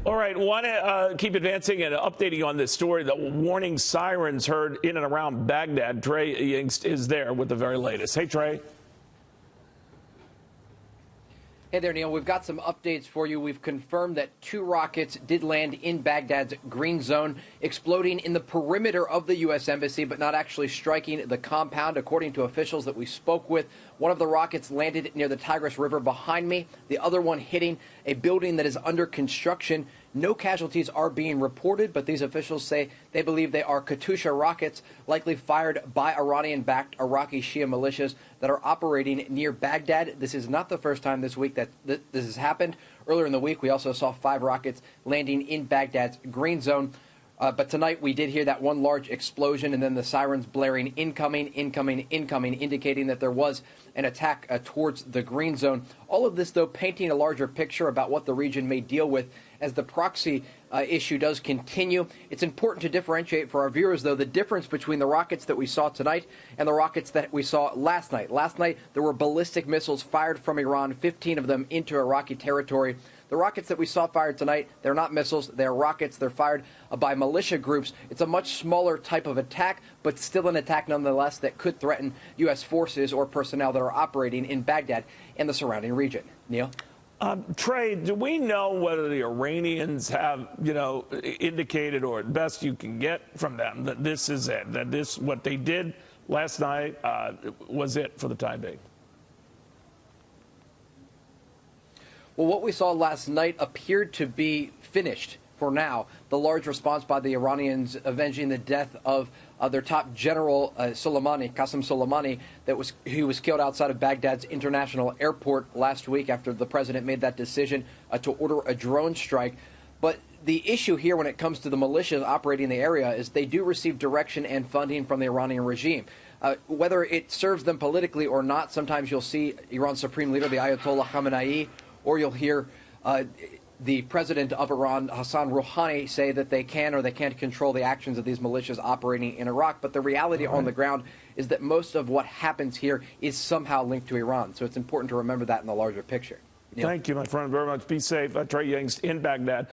All right, want to keep advancing and updating on this story. The warning sirens heard in and around Baghdad. Trey Yingst is there with the very latest. Hey, Trey. Hey there, Neil. We've got some updates for you. We've confirmed that 2 rockets did land in Baghdad's green zone, exploding in the perimeter of the U.S. Embassy, but not actually striking the compound, according to officials that we spoke with. One of the rockets landed near the Tigris River behind me, the other one hitting a building that is under construction. No casualties are being reported, but these officials say they believe they are Katyusha rockets, likely fired by Iranian-backed Iraqi Shia militias that are operating near Baghdad. This is not the first time this week that this has happened. Earlier in the week, we also saw 5 rockets landing in Baghdad's green zone. But tonight we did hear that one large explosion and then the sirens blaring incoming, incoming, incoming, indicating that there was an attack towards the green zone. All of this, though, painting a larger picture about what the region may deal with as the proxy issue does continue. It's important to differentiate for our viewers, though, the difference between the rockets that we saw tonight and the rockets that we saw last night. Last night, there were ballistic missiles fired from Iran, 15 of them into Iraqi territory. The rockets that we saw fired tonight, they're not missiles, they're rockets. They're fired by militia groups. It's a much smaller type of attack, but still an attack nonetheless that could threaten U.S. forces or personnel that are operating in Baghdad and the surrounding region. Neil? Trey, do we know whether the Iranians have, indicated, or at best you can get from them, that this is it, that this, what they did last night was it for the time being? Well, what we saw last night appeared to be finished for now. The large response by the Iranians avenging the death of their top general, Qasem Soleimani, who was killed outside of Baghdad's international airport last week after the president made that decision to order a drone strike. But the issue here when it comes to the militias operating in the area is they do receive direction and funding from the Iranian regime. Whether it serves them politically or not, sometimes you'll see Iran's supreme leader, the Ayatollah Khamenei, or you'll hear the president of Iran, Hassan Rouhani, say that they can or they can't control the actions of these militias operating in Iraq. But the reality on the ground is that most of what happens here is somehow linked to Iran. So it's important to remember that in the larger picture. Neil? Thank you, my friend, very much. Be safe. Trey Yingst in Baghdad.